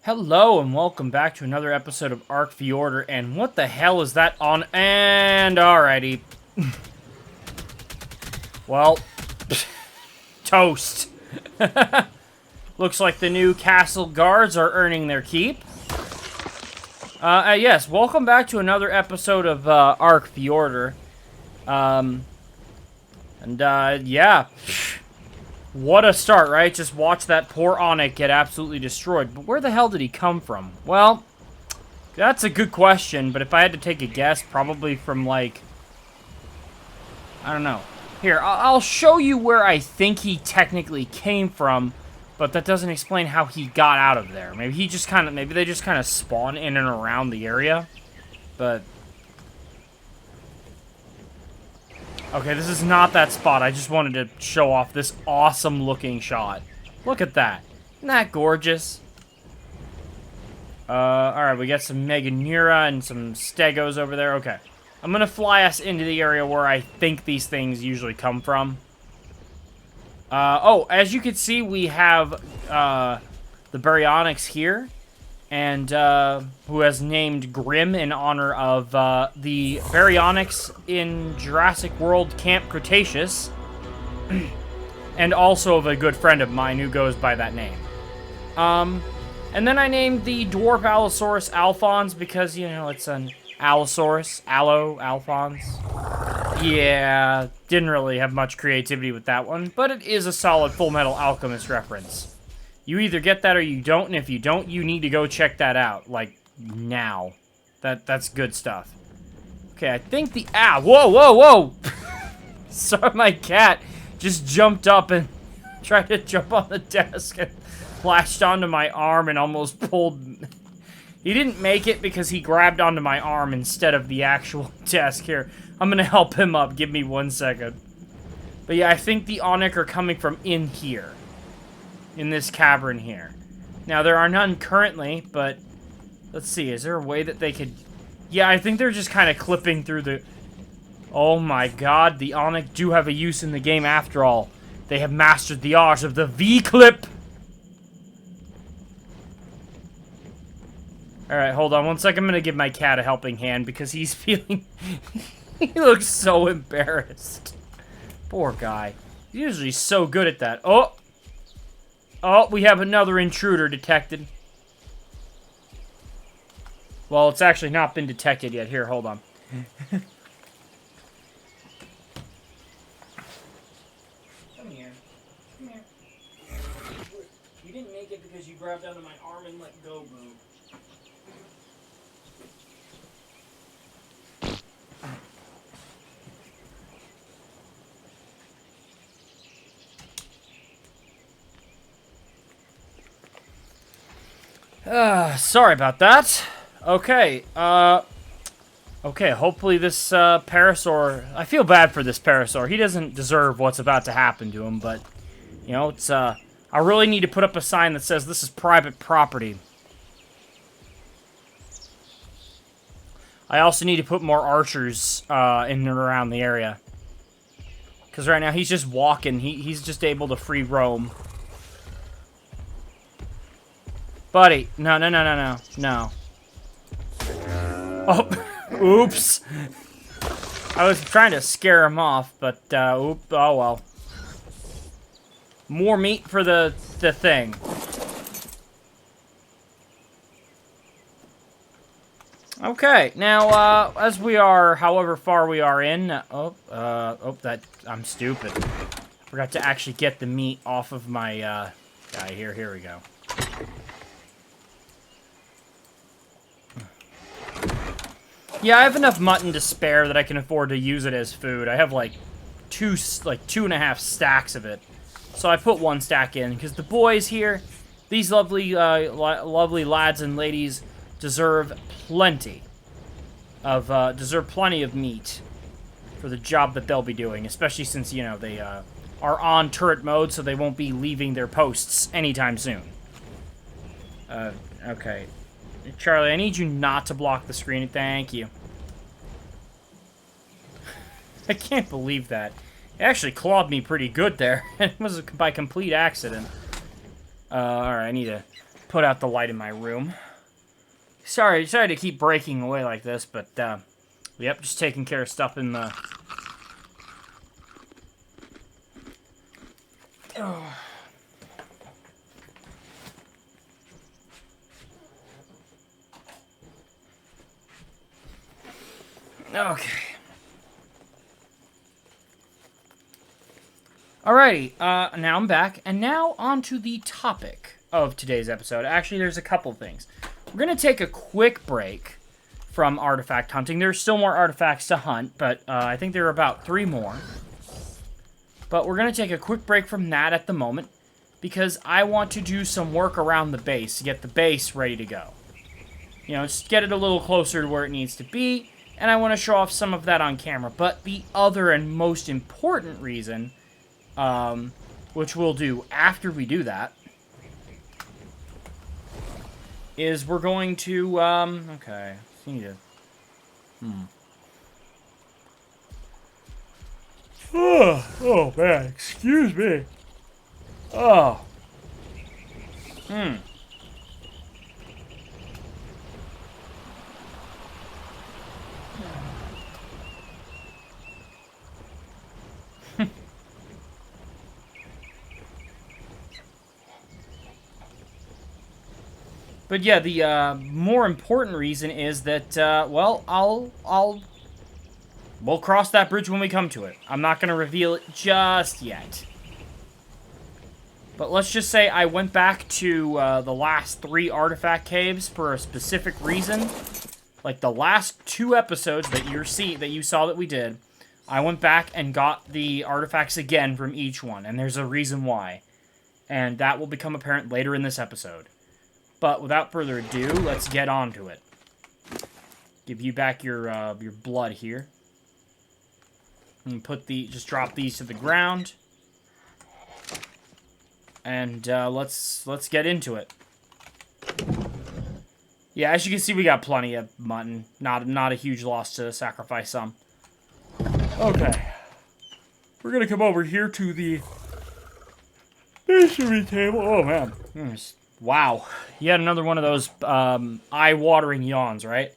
Hello and welcome back to another episode of ARK Fjordur, and what the hell is that on? And alrighty. Well, toast. Looks like the new castle guards are earning their keep. Yes, welcome back to another episode of ARK Fjordur. Yeah. What a start, right? Just watch that poor Onyx get absolutely destroyed. But where the hell did he come from? Well, that's a good question, but if I had to take a guess, probably from, like, I don't know. Here, I'll show you where I think he technically came from, but that doesn't explain how he got out of there. Maybe he just kind of, maybe they just kind of spawn in and around the area, but... Okay, this is not that spot. I just wanted to show off this awesome-looking shot. Look at that. Isn't that gorgeous? Alright, we got some Meganura and some Stegos over there. Okay. I'm gonna fly us into the area where I think these things usually come from. Oh, as you can see, we have, the Baryonyx here. And, who has named Grim in honor of, the Baryonyx in Jurassic World Camp Cretaceous. And also of a good friend of mine who goes by that name. And then I named the Dwarf Allosaurus Alphonse because, you know, it's an Allosaurus. Alphonse. Yeah, didn't really have much creativity with that one, but it is a solid Full Metal Alchemist reference. You either get that or you don't, and if you don't, you need to go check that out. Like, now. That's good stuff. Okay, I think the... Ah, whoa, whoa, whoa! Sorry, my cat just jumped up and tried to jump on the desk and latched onto my arm and almost pulled... He didn't make it because he grabbed onto my arm instead of the actual desk. Here, I'm gonna help him up. Give me 1 second. But yeah, I think the Onyx are coming from in here. In this cavern here. Now, there are none currently, but... Let's see, is there a way that they could... Yeah, I think they're just kind of clipping through the... Oh my god, the Onyx do have a use in the game after all. They have mastered the art of the V-clip! Alright, hold on 1 second. I'm gonna give my cat a helping hand because he's feeling... He looks so embarrassed. Poor guy. He's usually so good at that. Oh! Oh, we have another intruder detected. Well, it's actually not been detected yet. Here, hold on. Come here. Come here. You didn't make it because you grabbed onto my arm and let go, boo. Sorry about that. Okay, okay, hopefully this, Parasaur... I feel bad for this Parasaur. He doesn't deserve what's about to happen to him, but, you know, it's, I really need to put up a sign that says this is private property. I also need to put more archers, in and around the area. Because right now he's just walking. He's just able to free roam. Buddy, no. Oh, oops. I was trying to scare him off, but, oh well. More meat for the thing. Okay, now, as we are, however far we are in, I'm stupid. Forgot to actually get the meat off of my, guy here. Here we go. Yeah, I have enough mutton to spare that I can afford to use it as food. I have like 2.5 stacks of it. So I put 1 stack in because the boys here, these lovely lovely lads and ladies deserve plenty of meat for the job that they'll be doing, especially since, you know, they are on turret mode, so they won't be leaving their posts anytime soon. Okay. Charlie, I need you not to block the screen. Thank you. I can't believe that. It actually clawed me pretty good there. It was by complete accident. Alright, I need to put out the light in my room. Sorry to keep breaking away like this, but, yep, just taking care of stuff in the... Oh. Okay. Alrighty, now I'm back, and now on to the topic of today's episode. Actually, there's a couple things. We're going to take a quick break from artifact hunting. There's still more artifacts to hunt, but I think there are about 3 more. But we're going to take a quick break from that at the moment, because I want to do some work around the base to get the base ready to go. You know, just get it a little closer to where it needs to be, and I want to show off some of that on camera. But the other and most important reason, which we'll do after we do that, is we're going to, okay, I need to, Oh, man, excuse me. Oh. But yeah, the more important reason is that, well, we'll cross that bridge when we come to it. I'm not going to reveal it just yet. But let's just say I went back to the last 3 artifact caves for a specific reason. Like the last 2 episodes that you saw that we did, I went back and got the artifacts again from each one, and there's a reason why. And that will become apparent later in this episode. But without further ado, let's get on to it. Give you back your blood here. And just drop these to the ground. And let's get into it. Yeah, as you can see, we got plenty of mutton. Not a huge loss to sacrifice some. Okay. We're gonna come over here to the masonry table. Oh man. Wow. Yet another one of those eye-watering yawns, right?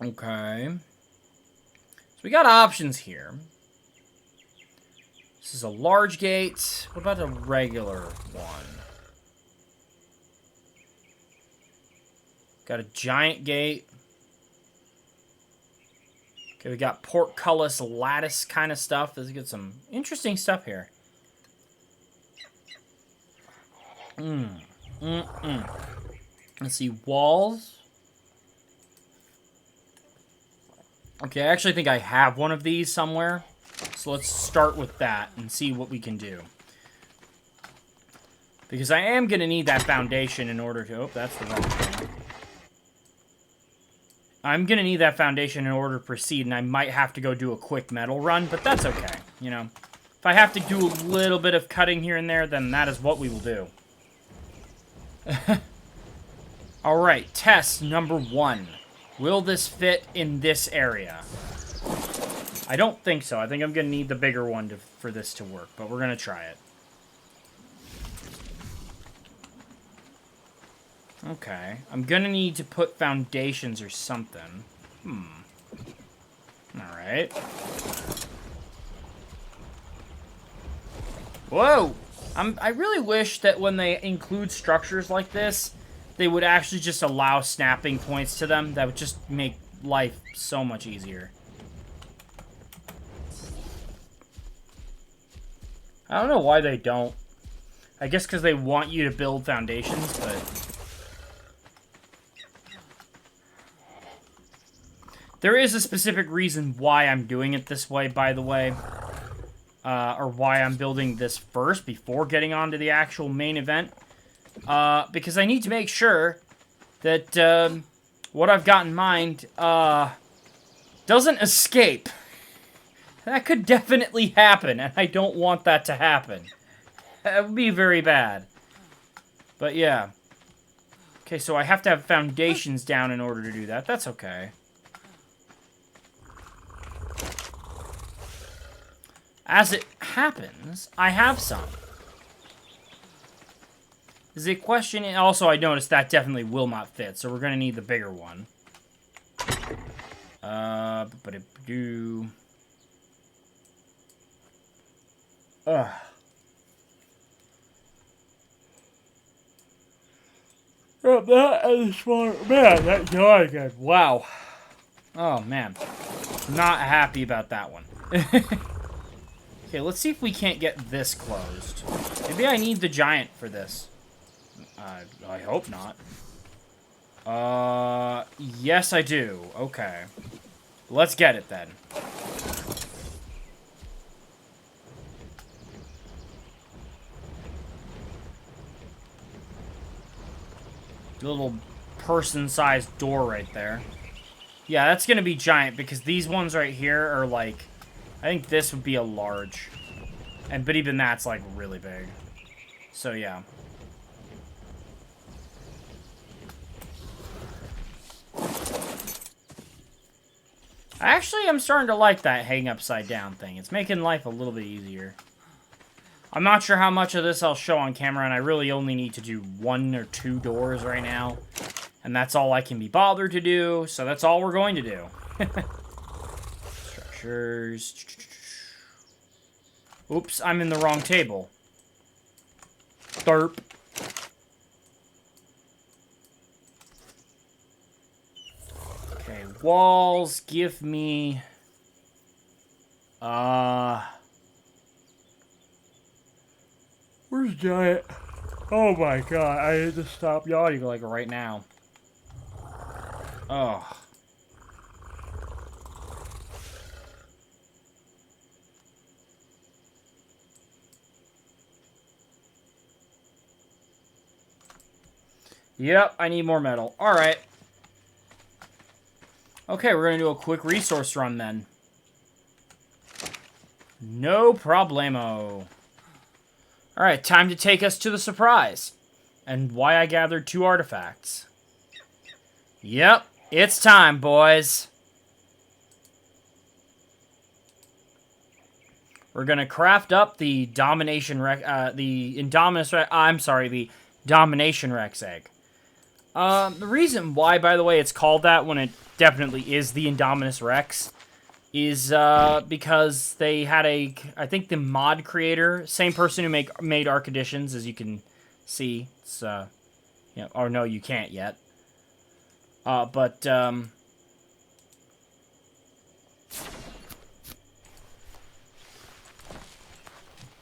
Okay. So we got options here. This is a large gate. What about a regular one? Got a giant gate. Okay, we got portcullis lattice kind of stuff. Let's get some interesting stuff here. Let's see, walls. Okay, I actually think I have one of these somewhere. So let's start with that and see what we can do. Because I am going to need that foundation in order to... Oh, that's the wrong thing. I'm going to need that foundation in order to proceed, and I might have to go do a quick metal run, but that's okay, you know. If I have to do a little bit of cutting here and there, then that is what we will do. Alright, test number 1. Will this fit in this area? I don't think so. I think I'm going to need the bigger one for this to work, but we're going to try it. Okay. I'm going to need to put foundations or something. Alright. Whoa! I really wish that when they include structures like this, they would actually just allow snapping points to them. That would just make life so much easier. I don't know why they don't. I guess because they want you to build foundations, but... There is a specific reason why I'm doing it this way, by the way. Or why I'm building this first before getting on to the actual main event. Because I need to make sure that what I've got in mind doesn't escape. That could definitely happen, and I don't want that to happen. That would be very bad. But yeah. Okay, so I have to have foundations down in order to do that. That's okay. As it happens, I have some. Is the question... Also, I noticed that definitely will not fit, so we're going to need the bigger one. Do. Ugh. That is smart. Man, that's not good. Wow. Oh, man. Not happy about that one. Okay, let's see if we can't get this closed. Maybe I need the giant for this. I hope not. Yes, I do. Okay. Let's get it, then. Little person-sized door right there. Yeah, that's gonna be giant, because these ones right here are, like... I think this would be a large. But even that's, like, really big. So, yeah. Actually, I'm starting to like that hang upside down thing. It's making life a little bit easier. I'm not sure how much of this I'll show on camera, and I really only need to do 1 or 2 doors right now. And that's all I can be bothered to do, so that's all we're going to do. Structures. Oops, I'm in the wrong table. Derp. Okay, walls, give me... Where's Giant? Oh my god, I need to stop yawning, like, right now. Oh. Yep, I need more metal. Alright. Okay, we're gonna do a quick resource run, then. No problemo. Alright, time to take us to the surprise. And why I gathered 2 artifacts. Yep, it's time, boys. We're gonna craft up the Domination Rex, the Indominus Rex, I'm sorry, the Domination Rex egg. The reason why, by the way, it's called that when it definitely is the Indominus Rex is because they had I think the mod creator, same person who made ARK Additions, as you can see. It's, or no, you can't yet. But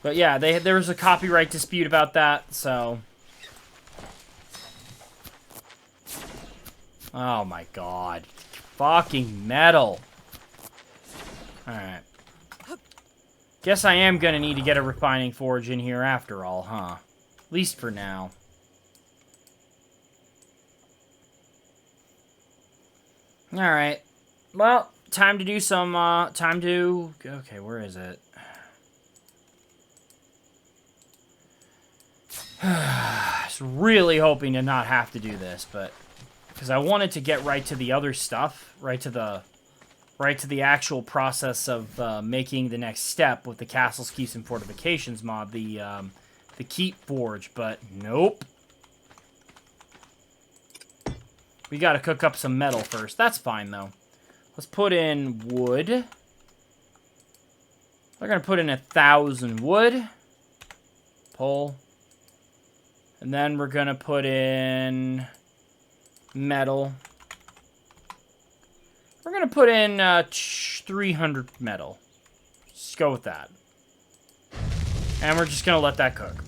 yeah, there was a copyright dispute about that, so... Oh my god. Fucking metal. Alright. Guess I am gonna need to get a refining forge in here after all, huh? At least for now. Alright. Well, time to do some, okay, where is it? I was really hoping to not have to do this, but... Because I wanted to get right to the other stuff, right to the actual process of making the next step with the Castles, Keeps, and Fortifications mod, the Keep Forge, but nope. We gotta cook up some metal first. That's fine, though. Let's put in wood. We're gonna put in 1,000 wood. Pull. And then we're gonna put in... metal. We're gonna put in 300 metal. Just go with that. And we're just gonna let that cook.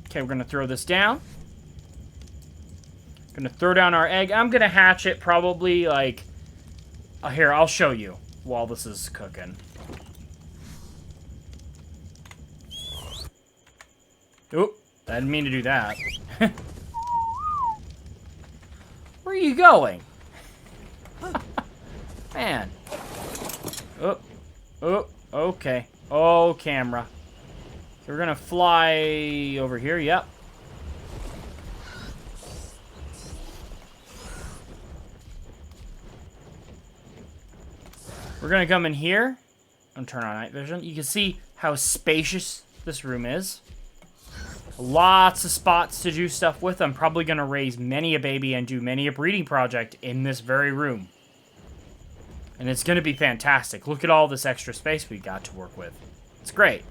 Okay, we're gonna throw this down. Gonna throw down our egg. I'm gonna hatch it probably like... here, I'll show you while this is cooking. Oop, I didn't mean to do that. Where are you going? Man. Oh, oh, okay. Oh, camera. So we're gonna fly over here, yep. We're gonna come in here and turn on night vision. You can see how spacious this room is. Lots of spots to do stuff with. I'm probably going to raise many a baby and do many a breeding project in this very room. And it's going to be fantastic. Look at all this extra space we got to work with. It's great.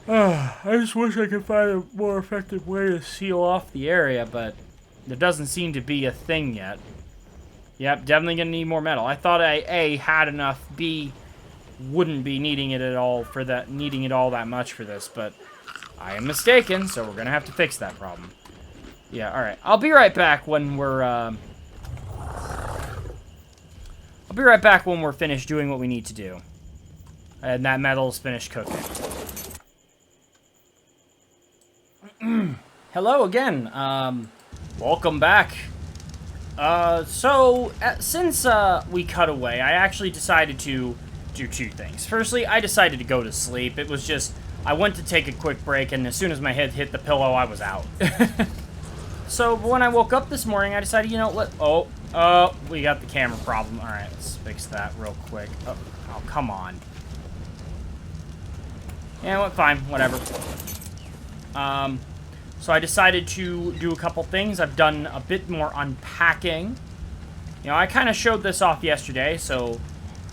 I just wish I could find a more effective way to seal off the area, but there doesn't seem to be a thing yet. Yep, definitely going to need more metal. I thought I, A, had enough, B, wouldn't be needing it at all for that, needing it all that much for this, but I am mistaken, so we're going to have to fix that problem. Yeah, alright. I'll be right back when we're, I'll be right back when we're finished doing what we need to do. And that metal's finished cooking. Hello again. Welcome back. Since we cut away, I actually decided to do two things. Firstly, I decided to go to sleep. It was just, I went to take a quick break, and as soon as my head hit the pillow, I was out. So, when I woke up this morning, I decided, you know what? Oh, we got the camera problem. Alright, let's fix that real quick. Oh, come on. Yeah, well, fine, whatever. So I decided to do a couple things. I've done a bit more unpacking. You know, I kind of showed this off yesterday, so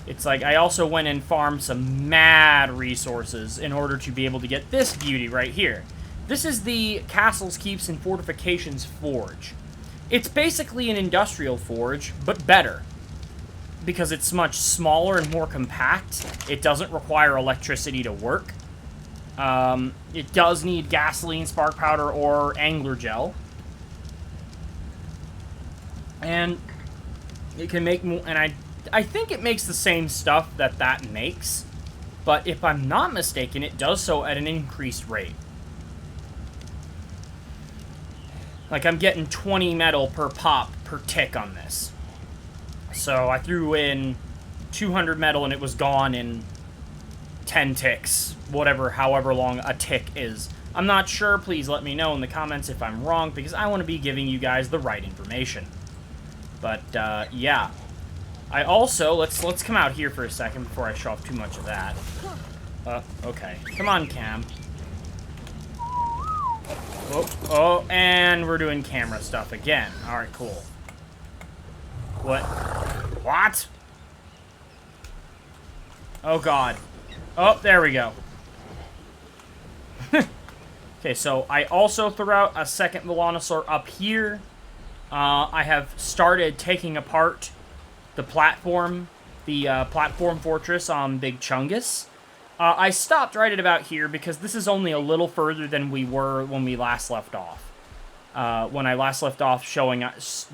it's like I also went and farmed some mad resources in order to be able to get this beauty right here. This is the Castles, Keeps, and Fortifications Forge. It's basically an industrial forge, but better. Because it's much smaller and more compact. It doesn't require electricity to work. It does need gasoline, spark powder, or angler gel. And it can make more, and I think it makes the same stuff that makes, but if I'm not mistaken, it does so at an increased rate. Like, I'm getting 20 metal per pop per tick on this. So I threw in 200 metal and it was gone in 10 ticks. However long a tick is. I'm not sure. Please let me know in the comments if I'm wrong, because I want to be giving you guys the right information. But, yeah. I also, let's come out here for a second before I show off too much of that. Okay. Come on, Cam. Oh, and we're doing camera stuff again. Alright, cool. What? Oh, God. Oh, there we go. Okay, so I also threw out a second Melanosaur up here. I have started taking apart the platform fortress on Big Chungus. I stopped right at about here because this is only a little further than we were when we last left off. When I last left off showing us...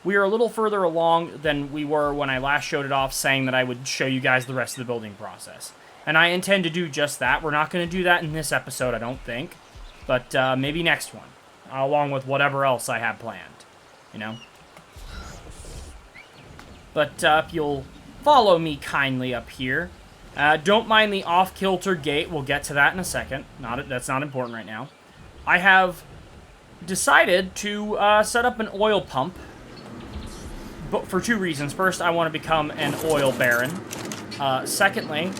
We are a little further along than we were when I last showed it off, saying that I would show you guys the rest of the building process. And I intend to do just that. We're not going to do that in this episode, I don't think. But maybe next one. Along with whatever else I have planned. You know? But if you'll follow me kindly up here. Don't mind the off-kilter gate. We'll get to that in a second. That's not important right now. I have decided to set up an oil pump. But for two reasons. First, I want to become an oil baron. Secondly,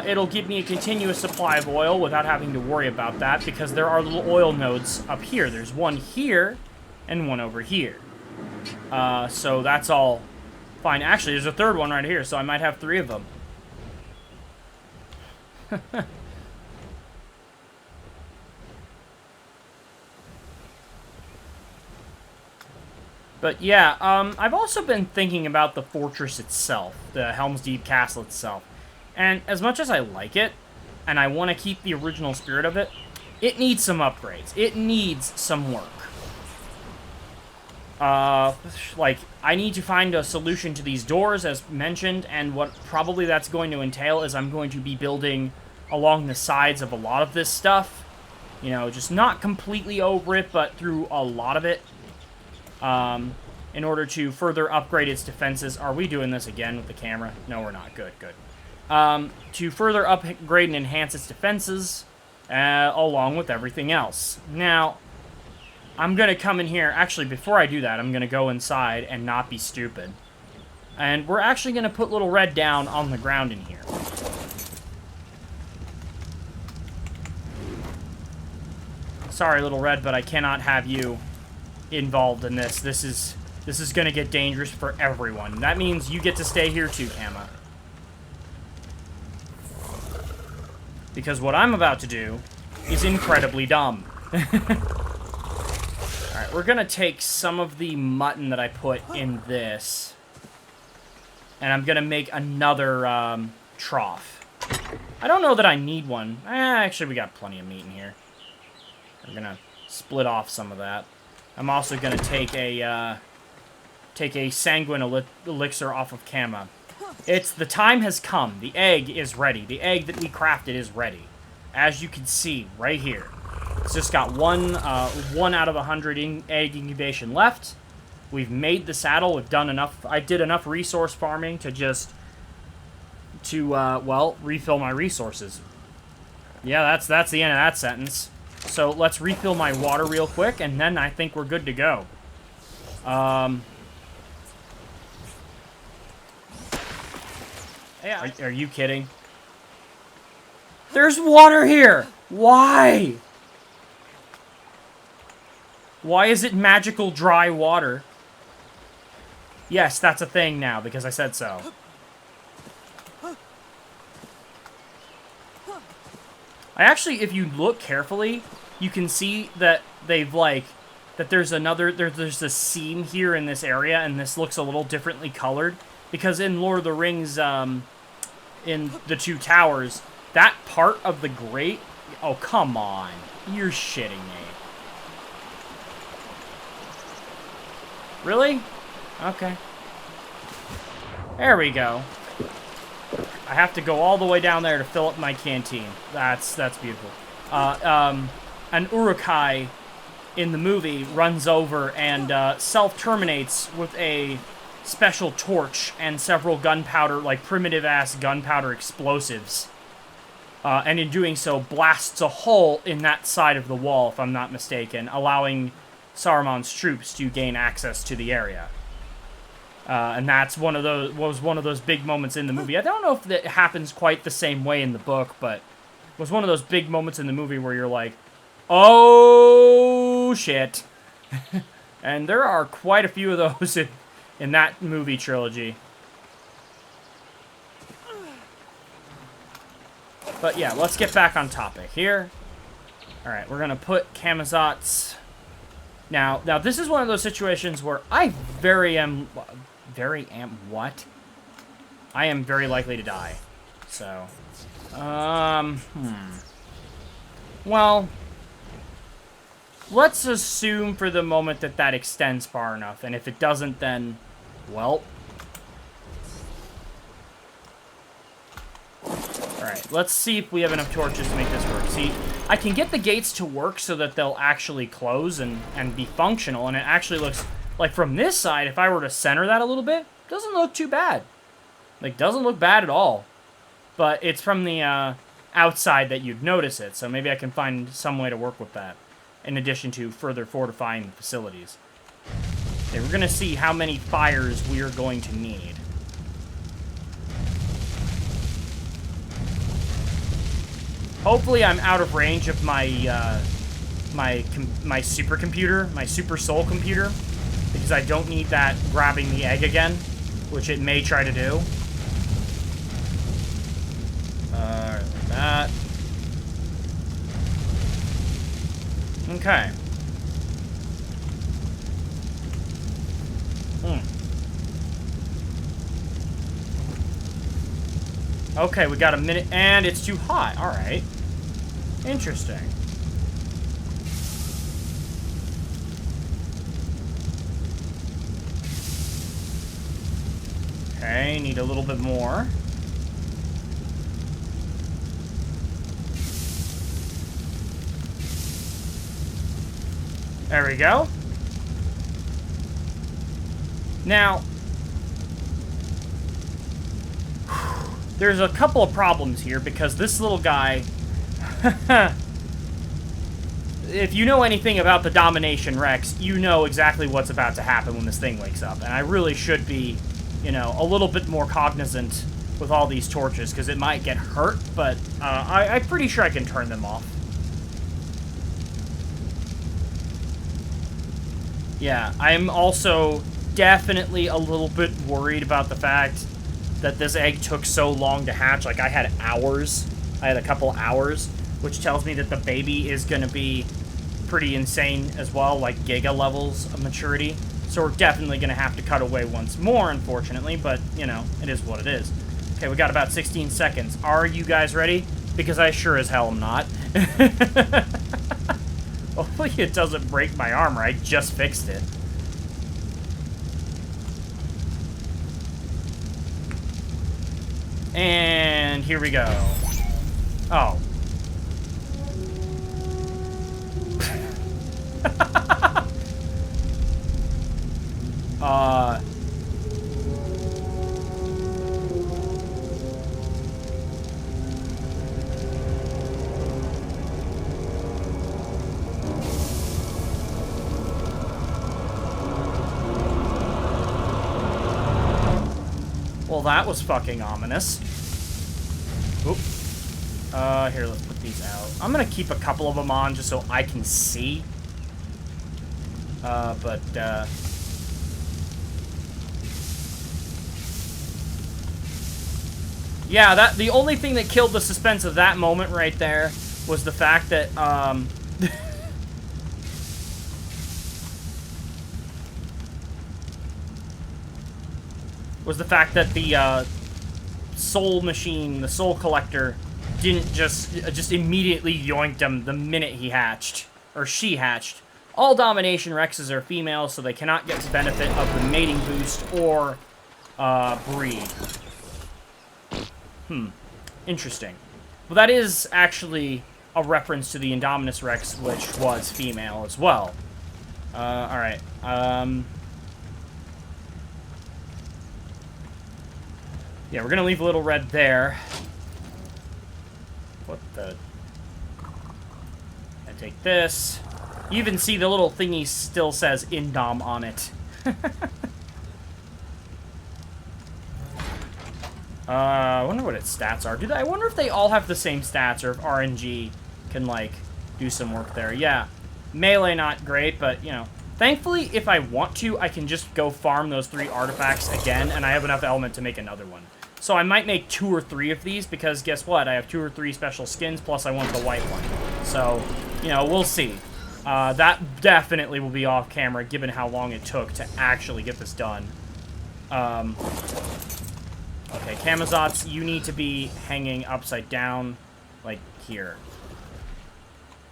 it'll give me a continuous supply of oil without having to worry about that, because there are little oil nodes up here. There's one here and one over here. So that's all fine. Actually, there's a third one right here, so I might have 3 of them. But yeah, I've also been thinking about the fortress itself, the Helm's Deep Castle itself. And as much as I like it, and I want to keep the original spirit of it, it needs some upgrades. It needs some work. Like, I need to find a solution to these doors, as mentioned, and what probably that's going to entail is I'm going to be building along the sides of a lot of this stuff. You know, just not completely over it, but through a lot of it. In order to further upgrade its defenses. Are we doing this again with the camera? No, we're not. Good, good. To further upgrade and enhance its defenses, along with everything else. Now, I'm going to come in here. Actually, before I do that, I'm going to go inside and not be stupid. And we're actually going to put Little Red down on the ground in here. Sorry, Little Red, but I cannot have you involved in this. This is going to get dangerous for everyone. That means you get to stay here too, Kama. Because what I'm about to do is incredibly dumb. Alright, we're going to take some of the mutton that I put in this. And I'm going to make another trough. I don't know that I need one. Actually, we got plenty of meat in here. We're going to split off some of that. I'm also going to take a sanguine elixir off of Kama. The time has come. The egg is ready. The egg that we crafted is ready. As you can see right here. It's just got one out of 100 egg incubation left. We've made the saddle. We've done enough. I did enough resource farming to well, refill my resources. Yeah, that's the end of that sentence. So let's refill my water real quick, and then I think we're good to go. Yeah. Are you kidding? There's water here! Why? Why is it magical dry water? Yes, that's a thing now, because I said so. I actually, if you look carefully, you can see that they've, like, that there's a seam here in this area, and this looks a little differently colored. Because in Lord of the Rings, in the Two Towers, that part of the grate... Oh, come on. You're shitting me. Really? Okay. There we go. I have to go all the way down there to fill up my canteen. That's beautiful. An Urukai in the movie runs over and self-terminates with a special torch and several gunpowder, like primitive-ass gunpowder explosives. And in doing so, blasts a hole in that side of the wall, if I'm not mistaken, allowing Saruman's troops to gain access to the area. And that's was one of those big moments in the movie. I don't know if that happens quite the same way in the book, but it was one of those big moments in the movie where you're like, oh, shit. And there are quite a few of those in that movie trilogy. But yeah, let's get back on topic here. Alright, we're going to put Camazot's... Now, this is one of those situations where I am very likely to die. So, well, let's assume for the moment that that extends far enough, and if it doesn't, then, well. Alright, let's see if we have enough torches to make this work. See, I can get the gates to work so that they'll actually close and be functional, and it actually looks like from this side, if I were to center that a little bit, doesn't look too bad. Like, doesn't look bad at all. But it's from the outside that you'd notice it, so maybe I can find some way to work with that, in addition to further fortifying the facilities. Okay, we're going to see how many fires we are going to need. Hopefully I'm out of range of my my supercomputer, my super soul computer, because I don't need that grabbing the egg again, which it may try to do. Like that. Okay. Okay, we got a minute, and it's too hot. All right. Interesting. Okay, need a little bit more. There we go. Now, there's a couple of problems here, because this little guy... If you know anything about the Domination Rex, you know exactly what's about to happen when this thing wakes up. And I really should be, you know, a little bit more cognizant with all these torches, because it might get hurt, but I'm pretty sure I can turn them off. Yeah, I'm also definitely a little bit worried about the fact that this egg took so long to hatch. Like, I had hours. I had a couple hours, which tells me that the baby is going to be pretty insane as well, like giga levels of maturity. So we're definitely going to have to cut away once more, unfortunately, but, you know, it is what it is. Okay, we got about 16 seconds. Are you guys ready? Because I sure as hell am not. Hopefully it doesn't break my armor. I just fixed it. And here we go. Oh. Well, that was fucking ominous. Oop. Here, let's put these out. I'm gonna keep a couple of them on just so I can see. Yeah, the only thing that killed the suspense of that moment right there was the fact that, was the fact that the, soul machine, the soul collector, didn't just immediately yoinked him the minute he hatched. Or she hatched. All Domination Rexes are female, so they cannot get the benefit of the mating boost or, breed. Interesting. Well, that is actually a reference to the Indominus Rex, which was female as well. Alright. Yeah, we're gonna leave a little red there. What the... I take this. You even see the little thingy still says Indom on it. I wonder what its stats are. I wonder if they all have the same stats, or if RNG can, like, do some work there. Yeah, melee not great, but, you know. Thankfully, if I want to, I can just go farm those 3 artifacts again, and I have enough element to make another one. So I might make 2 or 3 of these, because guess what? I have 2 or 3 special skins, plus I want the white one. So, you know, we'll see. That definitely will be off camera, given how long it took to actually get this done. Okay, Kamazots, you need to be hanging upside down, like here.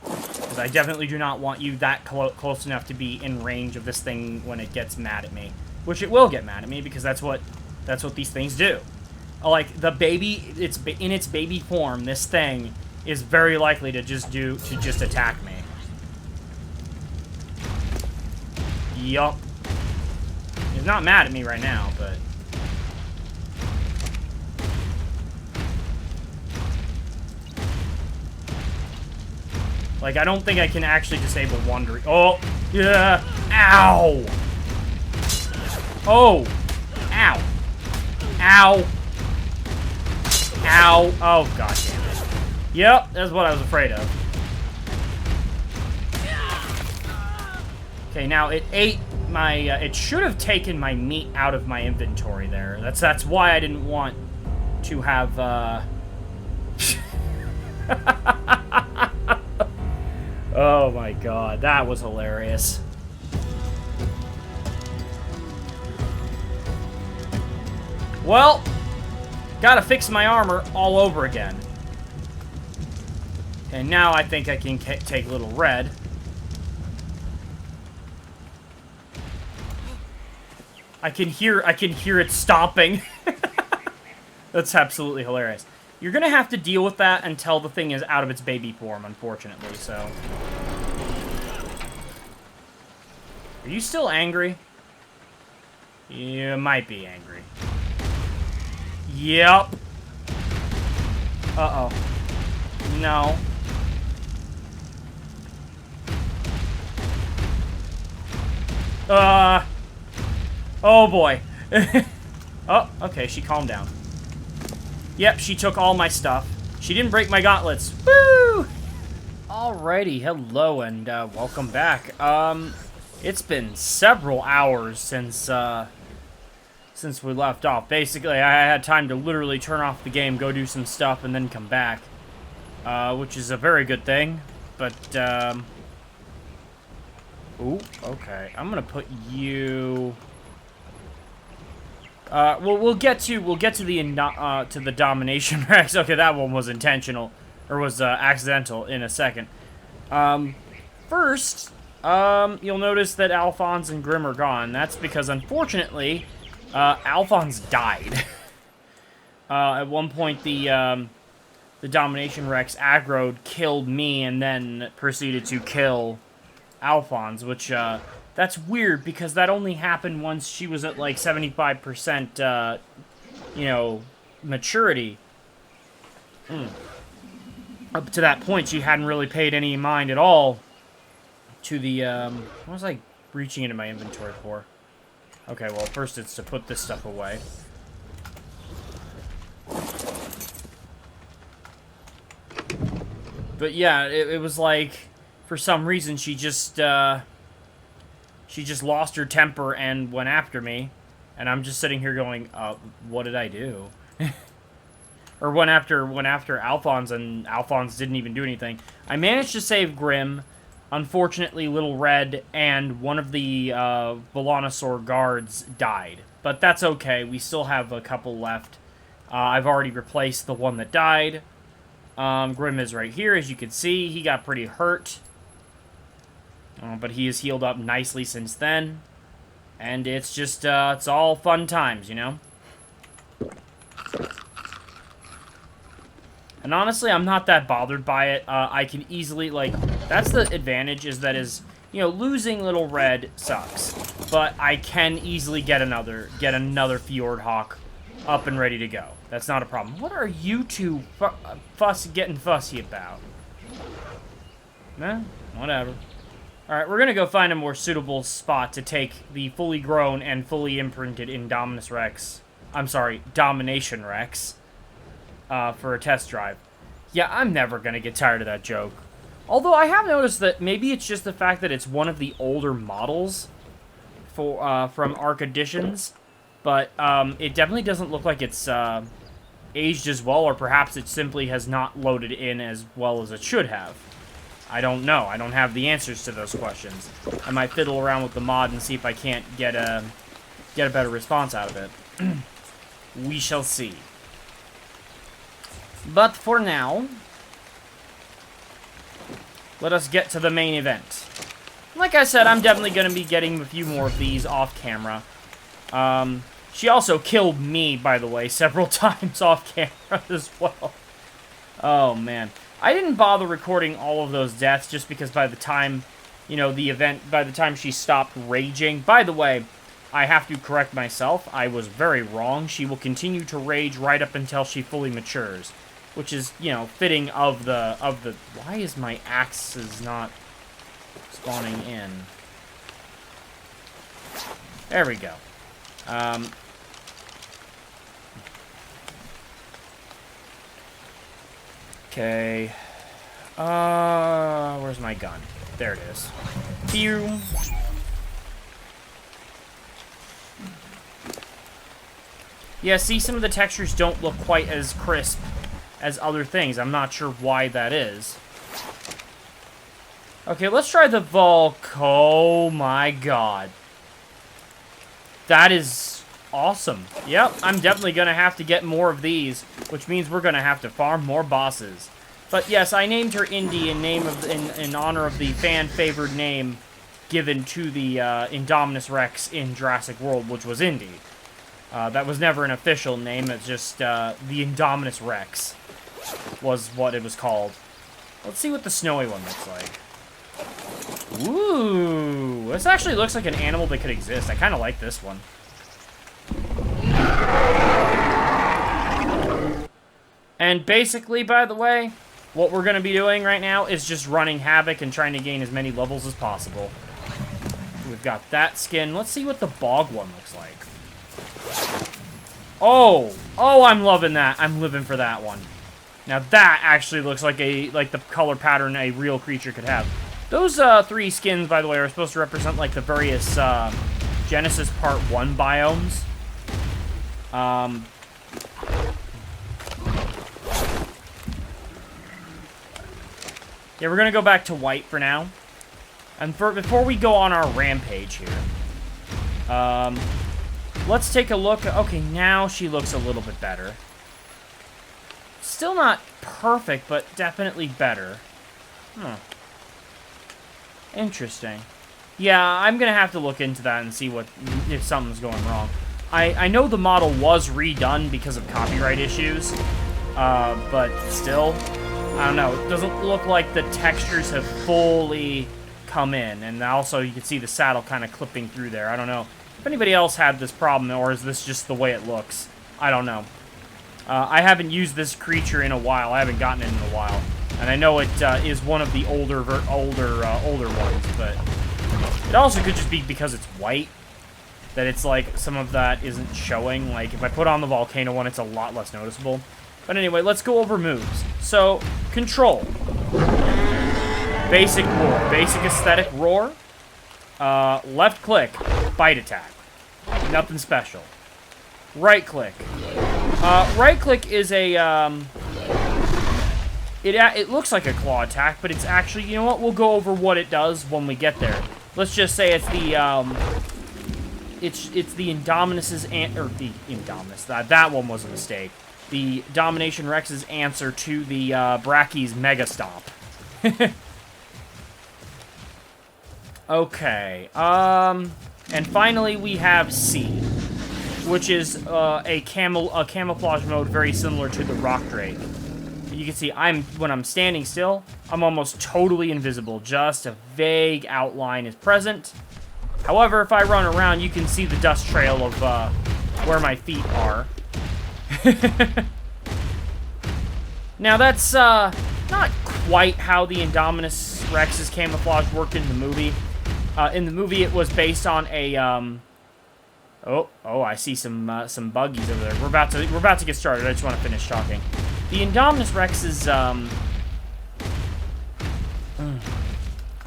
Because I definitely do not want you that close enough to be in range of this thing when it gets mad at me. Which it will get mad at me, because that's what these things do. Like, the baby, in its baby form, this thing is very likely to just attack me. Yup. He's not mad at me right now, but... Like, I don't think I can actually disable Wandering. Oh! Yeah! Ow! Oh! Ow! Ow! Ow! Oh, god damn it. Yep, that's what I was afraid of. Okay, now it ate my, it should have taken my meat out of my inventory there. That's why I didn't want to have, Oh my god, that was hilarious. Well, gotta fix my armor all over again. And now I think I can take Little Red. I can hear it stomping. That's absolutely hilarious. You're gonna have to deal with that until the thing is out of its baby form, unfortunately, so... Are you still angry? You might be angry. Yep. Uh-oh. No. Oh boy. Oh, okay, she calmed down. Yep, she took all my stuff. She didn't break my gauntlets. Woo! Alrighty, hello and welcome back. It's been several hours since we left off. Basically, I had time to literally turn off the game, go do some stuff, and then come back. Which is a very good thing, but, ooh, okay. I'm gonna put you... we'll get to the Domination Rex. Okay, that one was intentional, or was, accidental in a second. First, you'll notice that Alphonse and Grimm are gone. That's because, unfortunately, Alphonse died. At one point, the Domination Rex aggroed, killed me, and then proceeded to kill Alphonse, which, that's weird, because that only happened once she was at, like, 75%, you know, maturity. Up to that point, she hadn't really paid any mind at all to the, what was I reaching into my inventory for? Okay, well, first it's to put this stuff away. But yeah, it was like, for some reason, she just lost her temper and went after me. And I'm just sitting here going, what did I do? Or went after Alphonse, and Alphonse didn't even do anything. I managed to save Grimm. Unfortunately, Little Red and one of the Velonosaur guards died. But that's okay, we still have a couple left. I've already replaced the one that died. Grimm is right here, as you can see. He got pretty hurt. But he has healed up nicely since then. And it's just, it's all fun times, you know? And honestly, I'm not that bothered by it. I can easily, like, that's the advantage, is that you know, losing Little Red sucks. But I can easily get another Fjord Hawk up and ready to go. That's not a problem. What are you two getting fussy about? Nah, whatever. Alright, we're gonna go find a more suitable spot to take the fully grown and fully imprinted Indominus Rex. I'm sorry, Domination Rex. For a test drive. Yeah, I'm never gonna get tired of that joke. Although I have noticed that maybe it's just the fact that it's one of the older models from ARK Additions. But it definitely doesn't look like it's aged as well, or perhaps it simply has not loaded in as well as it should have. I don't know. I don't have the answers to those questions. I might fiddle around with the mod and see if I can't get a better response out of it. We shall see. But for now, let us get to the main event. Like I said, I'm definitely going to be getting a few more of these off camera. She also killed me, by the way, several times off camera as well. Oh, man. I didn't bother recording all of those deaths just because by the time, you know, by the time she stopped raging. By the way, I have to correct myself. I was very wrong. She will continue to rage right up until she fully matures. Which is, you know, fitting of the... Why is my axes not spawning in? There we go. Okay. Where's my gun? There it is. Pew! Yeah, see, some of the textures don't look quite as crisp as other things. I'm not sure why that is. Okay, let's try the Volk. Oh my god. That is awesome. Yep, I'm definitely going to have to get more of these, which means we're going to have to farm more bosses. But yes, I named her Indy in honor of the fan-favored name given to the Indominus Rex in Jurassic World, which was Indy. That was never an official name, it's just the Indominus Rex was what it was called. Let's see what the snowy one looks like. Ooh, this actually looks like an animal that could exist. I kind of like this one. And basically, by the way, what we're going to be doing right now is just running havoc and trying to gain as many levels as possible. We've got that skin. Let's see what the bog one looks like. Oh, I'm loving that. I'm living for that one. Now that actually looks like the color pattern a real creature could have. Those 3 skins, by the way, are supposed to represent like the various Genesis Part 1 biomes. Yeah, we're gonna go back to white for now. And before we go on our rampage here, let's take a look. Okay, now she looks a little bit better. Still not perfect, but definitely better. Interesting. Yeah, I'm gonna have to look into that and see if something's going wrong. I know the model was redone because of copyright issues, but still, I don't know. It doesn't look like the textures have fully come in, and also you can see the saddle kind of clipping through there. I don't know if anybody else had this problem, or is this just the way it looks? I don't know. I haven't used this creature in a while. I haven't gotten it in a while, and I know it is one of the older ones, but it also could just be because it's white that it's like some of that isn't showing. Like if I put on the volcano one, it's a lot less noticeable. But anyway, let's go over moves. So control, basic roar, basic aesthetic roar. Left click, bite attack. Nothing special. Right click. Right click is a, it looks like a claw attack, but it's actually, you know what, we'll go over what it does when we get there. Let's just say it's the, it's the Indominus's, or the Indominus, that one was a mistake. The Domination Rex's answer to the, Brachy's Mega Stomp. Okay, and finally we have C, which is a camouflage mode very similar to the Rock Drake. You can see when I'm standing still, I'm almost totally invisible. Just a vague outline is present. However, if I run around, you can see the dust trail of where my feet are. Now that's not quite how the Indominus Rex's camouflage worked in the movie. In the movie, it was based on a oh, I see some buggies over there. We're about to get started. I just want to finish talking. The Indominus Rex is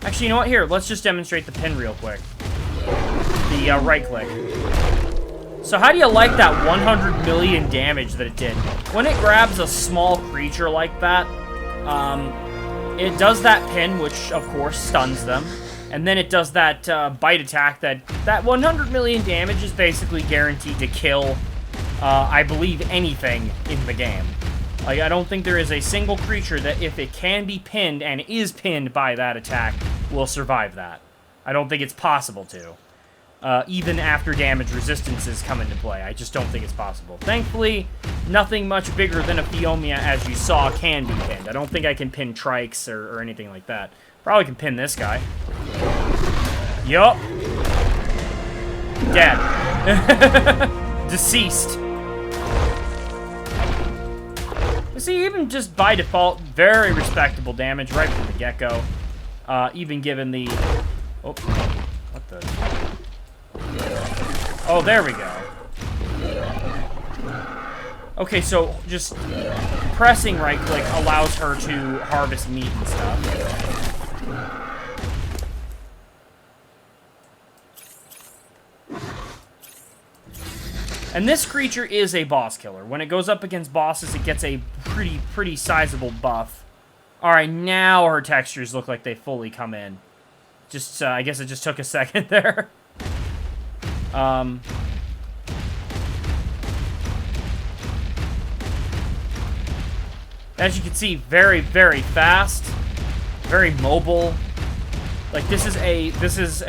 actually, you know what? Here, let's just demonstrate the pin real quick. The right click. So how do you like that 100 million damage that it did? When it grabs a small creature like that, it does that pin, which of course stuns them. And then it does that bite attack that 100 million damage is basically guaranteed to kill, I believe, anything in the game. Like, I don't think there is a single creature that, if it can be pinned and is pinned by that attack, will survive that. I don't think it's possible to. Even after damage resistances come into play. I just don't think it's possible. Thankfully, nothing much bigger than a Phiomia, as you saw, can be pinned. I don't think I can pin Trikes or anything like that. Probably can pin this guy. Yup. Dead. Deceased. You see, even just by default, very respectable damage right from the get-go. Even given the... Oh, what the... Oh, there we go. Okay, so just pressing right-click allows her to harvest meat and stuff. And this creature is a boss killer. When it goes up against bosses, it gets a pretty sizable buff. Alright, now her textures look like they fully come in. Just, I guess it just took a second there. As you can see, very fast, very mobile. Like, this is a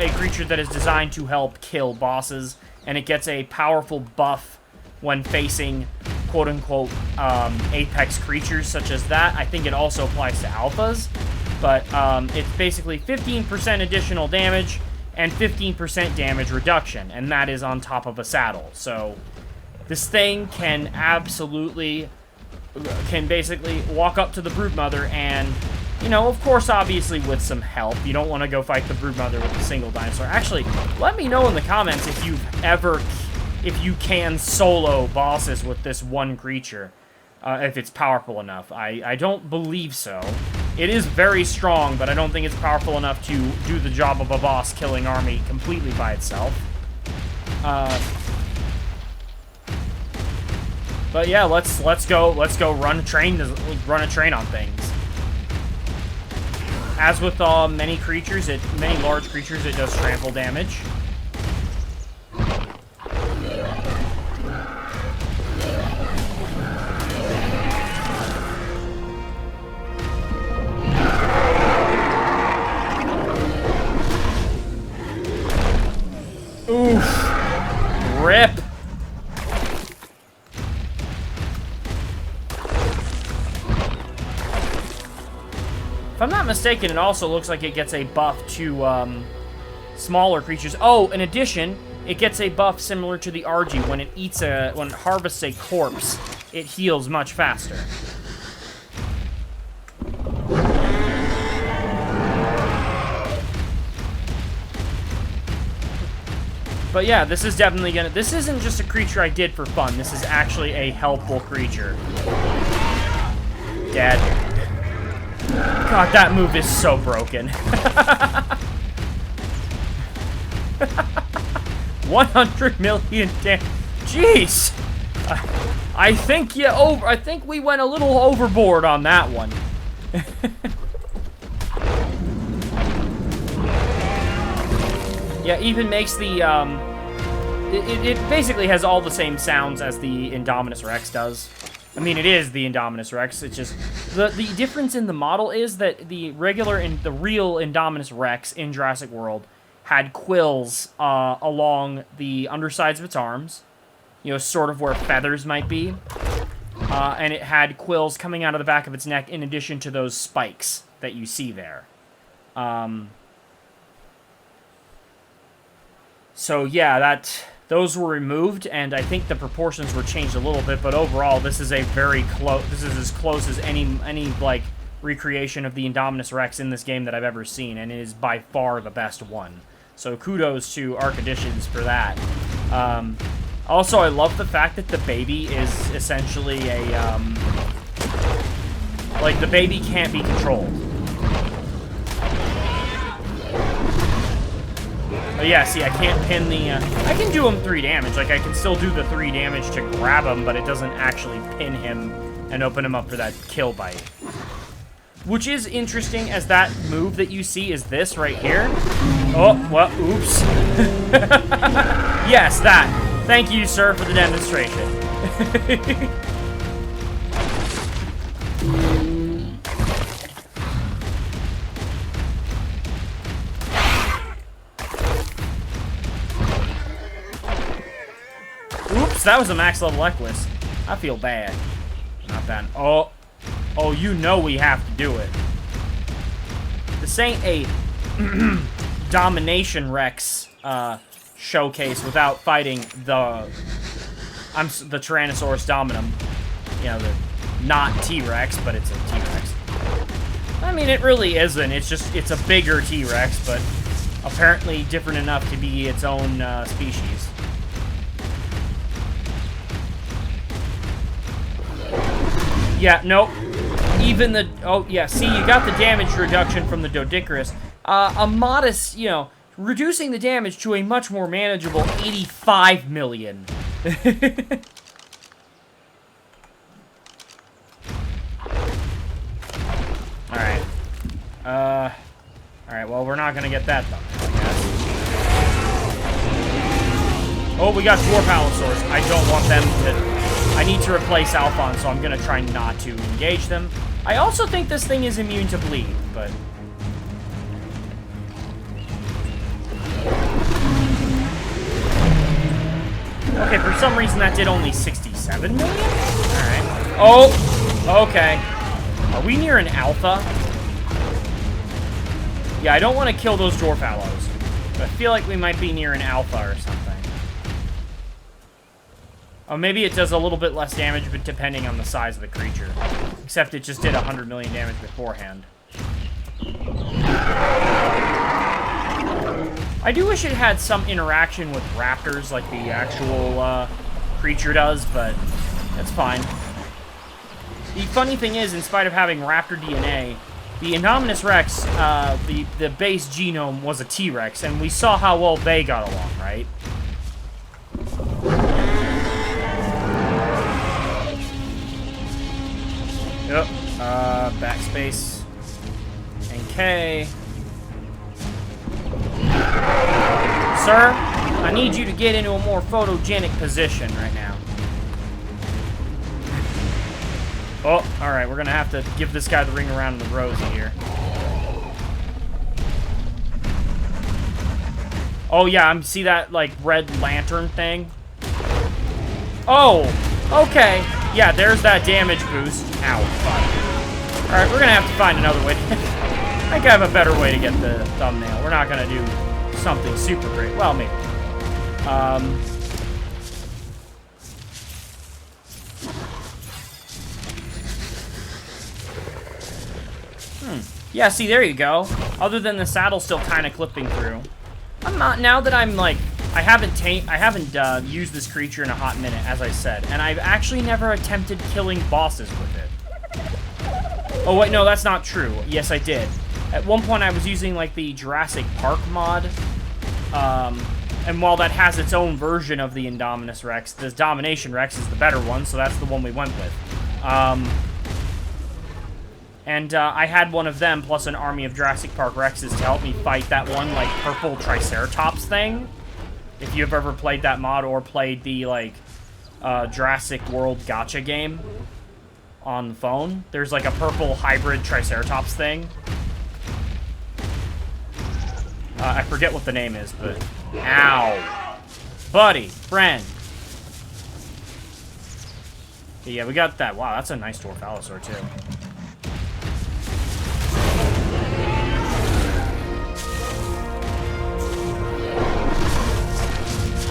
creature that is designed to help kill bosses, and it gets a powerful buff when facing quote-unquote apex creatures such as that. I think it also applies to alphas, but it's basically 15% additional damage and 15% damage reduction, and that is on top of a saddle. So this thing can basically walk up to the Broodmother and, you know, of course, obviously with some help. You don't want to go fight the Broodmother with a single dinosaur. Actually, let me know in the comments if you've ever if you can solo bosses with this one creature, if it's powerful enough. I don't believe so. It is very strong, but I don't think it's powerful enough to do the job of a boss killing army completely by itself. But yeah, let's go run a train on things. As with many large creatures, it does trample damage. Oof. Rip. If I'm not mistaken, it also looks like it gets a buff to smaller creatures. Oh, in addition, it gets a buff similar to the Argy. When it harvests a corpse, it heals much faster. But yeah, this is definitely gonna... This isn't just a creature I did for fun. This is actually a helpful creature. Dead. God, that move is so broken. 100 million damage. Jeez. I think we went a little overboard on that one. Yeah, even makes the, it basically has all the same sounds as the Indominus Rex does. I mean, it is the Indominus Rex, it's just, the difference in the model is that the real Indominus Rex in Jurassic World had quills, along the undersides of its arms, you know, sort of where feathers might be, and it had quills coming out of the back of its neck in addition to those spikes that you see there. So yeah, those were removed, and I think the proportions were changed a little bit, but overall, this is a very close, this is as close as any like, recreation of the Indominus Rex in this game that I've ever seen, and it is by far the best one. So kudos to ARK Additions for that. Also, I love the fact that the baby is essentially a, like, the baby can't be controlled. But yeah, see, I can't pin the, I can do him 3 damage. Like, I can still do the 3 damage to grab him, but it doesn't actually pin him and open him up for that kill bite. Which is interesting, as that move that you see is this right here. Oh, well, oops. Yes, that. Thank you, sir, for the demonstration. Oops, that was a max level Equus. I feel bad. Not bad. Oh, you know we have to do it. This ain't a Domination Rex showcase without fighting the Tyrannosaurus Dominum. You know, the not T-Rex, but it's a T-Rex. I mean, it really isn't. It's just, it's a bigger T-Rex, but apparently different enough to be its own species. Yeah, nope. Even the... Oh, yeah, see, you got the damage reduction from the Doedicurus. A modest, you know, reducing the damage to a much more manageable 85 million. Alright. Alright, well, we're not gonna get that done, I guess. Oh, we got Dwarf Allosaurs. I don't want them to... I need to replace Alphon, so I'm gonna try not to engage them. I also think this thing is immune to bleed, but... Okay, for some reason that did only 67 million? Alright. Oh! Okay. Are we near an alpha? Yeah, I don't want to kill those Dwarf Allos. But I feel like we might be near an alpha or something. Oh, maybe it does a little bit less damage, but depending on the size of the creature. Except it just did 100 million damage beforehand. I do wish it had some interaction with raptors like the actual creature does, but that's fine. The funny thing is, in spite of having raptor DNA, the Indominus Rex, the base genome was a T-Rex, and we saw how well they got along, right? Yep. Backspace. And K. Sir, I need you to get into a more photogenic position right now. Oh, alright, we're gonna have to give this guy the ring around the rosy here. Oh yeah, see that, like, red lantern thing? Oh, okay. Yeah, there's that damage boost. Ow, fuck. Alright, we're gonna have to find another way. I think I have a better way to get the thumbnail. We're not gonna do something super great. Well, maybe. Yeah, see, there you go. Other than the saddle still kind of clipping through. I'm not, now that I'm like, I haven't used this creature in a hot minute, as I said, and I've actually never attempted killing bosses with it. Oh wait, no, that's not true. Yes, I did. At one point, I was using like the Jurassic Park mod, and while that has its own version of the Indominus Rex, the Domination Rex is the better one, so that's the one we went with. And I had one of them plus an army of Jurassic Park Rexes to help me fight that one, like, purple Triceratops thing. If you've ever played that mod or played the, like, Jurassic World gacha game on the phone, there's, like, a purple hybrid Triceratops thing. I forget what the name is, but... Ow. Buddy. Friend. Yeah, we got that. Wow, that's a nice Dwarfalosaur, too.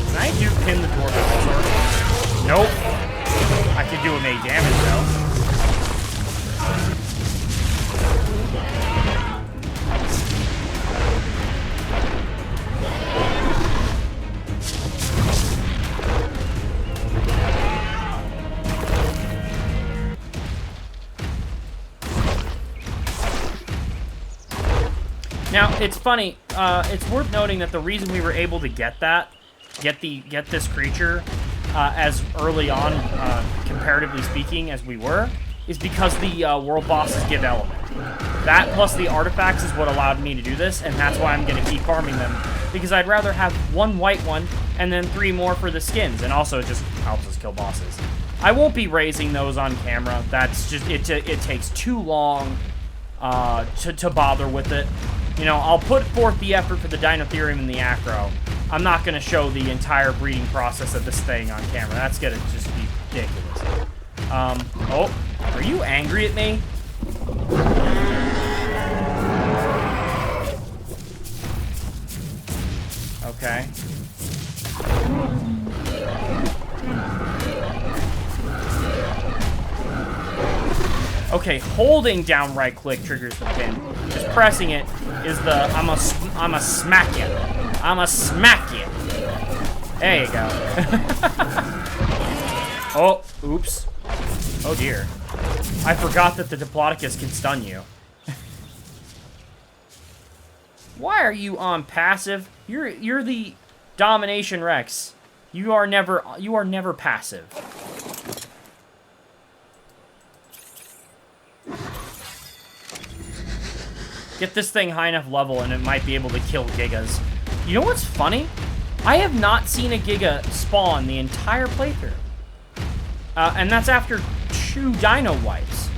Can I do pin the Dwarfalosaur? Nope. I could do a make damage, though. Now, it's funny, it's worth noting that the reason we were able to get this creature as early on, comparatively speaking, as we were, is because the world bosses give element. That plus the artifacts is what allowed me to do this, and that's why I'm going to keep farming them, because I'd rather have one white one and then 3 more for the skins, and also it just helps us kill bosses. I won't be raising those on camera. That's just, it takes too long to bother with it. You know, I'll put forth the effort for the Dinotherium and the Acro. I'm not going to show the entire breeding process of this thing on camera. That's going to just be ridiculous. Oh, are you angry at me? Okay. Okay, holding down right click triggers the pin. Just pressing it is the I'ma smack you. I'ma smack you. There you go. Oh, oops. Oh dear. I forgot that the Diplodocus can stun you. Why are you on passive? You're the Domination Rex. You are never passive. Get this thing high enough level and it might be able to kill Gigas. You know what's funny? I have not seen a Giga spawn the entire playthrough. And that's after 2 dino wipes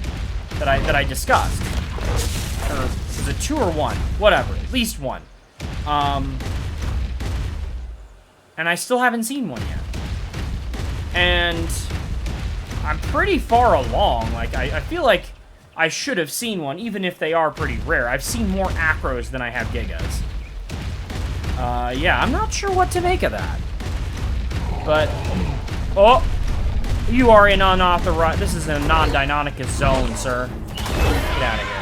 that I discussed. Or was it 2 or 1? Whatever, at least 1. And I still haven't seen one yet. And I'm pretty far along. Like, I feel like I should have seen one, even if they are pretty rare. I've seen more Acros than I have Gigas. Yeah, I'm not sure what to make of that. But, oh, you are in unauthorized, this is a non-Deinonychus zone, sir. Get out of here.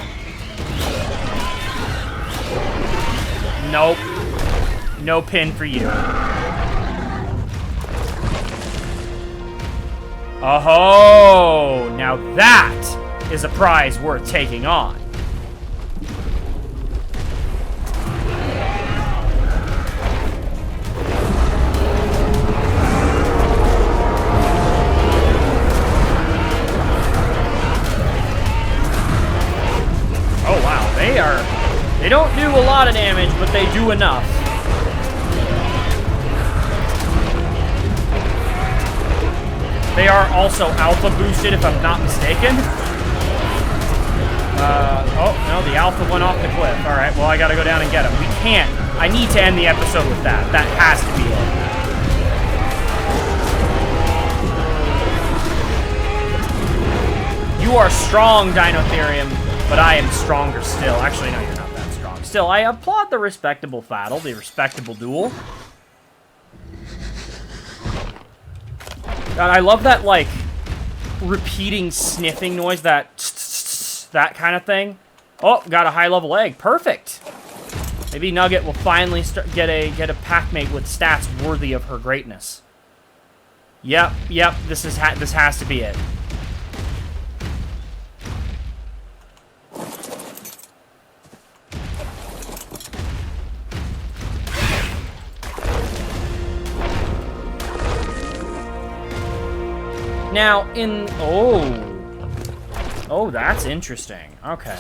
Nope. No pin for you. Oh, now that is a prize worth taking on. Oh wow, they don't do a lot of damage, but they do enough. They are also alpha boosted, if I'm not mistaken. Oh, no, the alpha went off the cliff. All right, well, I gotta go down and get him. We can't. I need to end the episode with that. That has to be it. You are strong, Dinotherium, but I am stronger still. Actually, no, you're not that strong. Still, I applaud the respectable battle, the respectable duel. God, I love that, like, repeating sniffing noise, that kind of thing. Oh, got a high-level egg. Perfect. Maybe Nugget will finally get a packmate with stats worthy of her greatness. Yep, this has to be it. Now, Oh, that's interesting. Okay.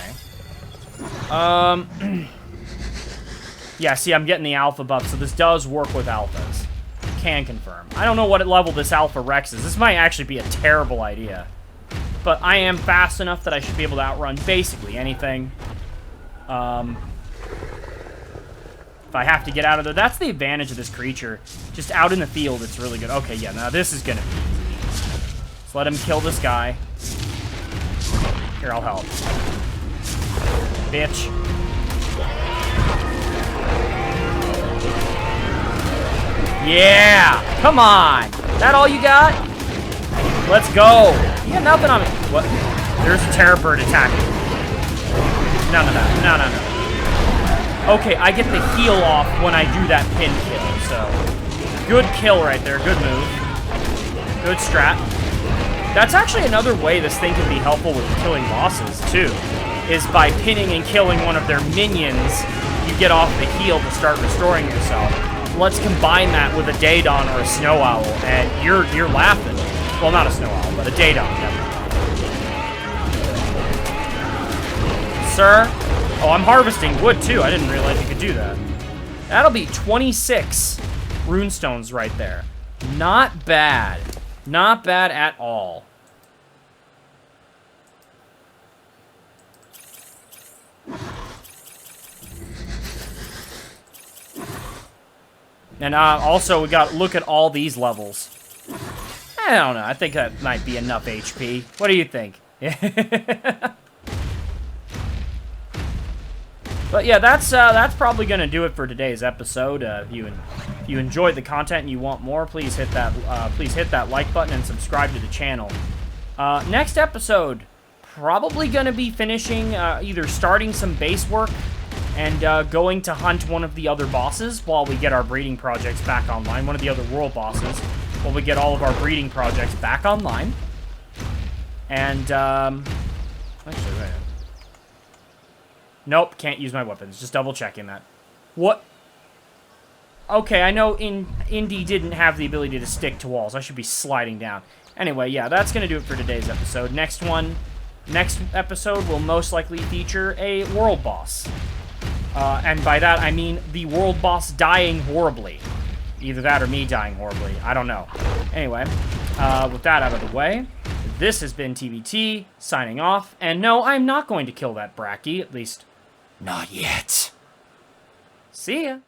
Yeah, see, I'm getting the alpha buff, so this does work with alphas. Can confirm. I don't know what level this Alpha Rex is. This might actually be a terrible idea. But I am fast enough that I should be able to outrun basically anything. If I have to get out of there, that's the advantage of this creature. Just out in the field, it's really good. Okay, yeah, now this is gonna be easy. Let's let him kill this guy. Here, I'll help. Bitch. Yeah! Come on! That all you got? Let's go! You got nothing on me. What? There's a terror bird attacking. No. Okay, I get the heal off when I do that pin kill, so... Good kill right there. Good move. Good strat. That's actually another way this thing can be helpful with killing bosses, too. Is by pinning and killing one of their minions, you get off the heal to start restoring yourself. Let's combine that with a Daedon or a Snow Owl, and you're laughing. Well, not a Snow Owl, but a Daedon, definitely. Sir? Oh, I'm harvesting wood, too. I didn't realize you could do that. That'll be 26 runestones right there. Not bad. Not bad at all. And also, we got to look at all these levels. I don't know. I think that might be enough HP. What do you think? But yeah, that's probably gonna do it for today's episode. If you enjoyed the content and you want more, please hit that like button and subscribe to the channel. Next episode, probably gonna be finishing either starting some base work and going to hunt one of the other bosses while we get our breeding projects back online. One of the other world bosses while we get all of our breeding projects back online. And actually, wait. Nope, can't use my weapons. Just double checking that. What? Okay, I know Indy didn't have the ability to stick to walls. I should be sliding down. Anyway, yeah, that's going to do it for today's episode. Next episode will most likely feature a world boss. And by that, I mean the world boss dying horribly. Either that or me dying horribly. I don't know. Anyway, with that out of the way, this has been TBT, signing off. And no, I'm not going to kill that Bracky, at least not yet. See ya.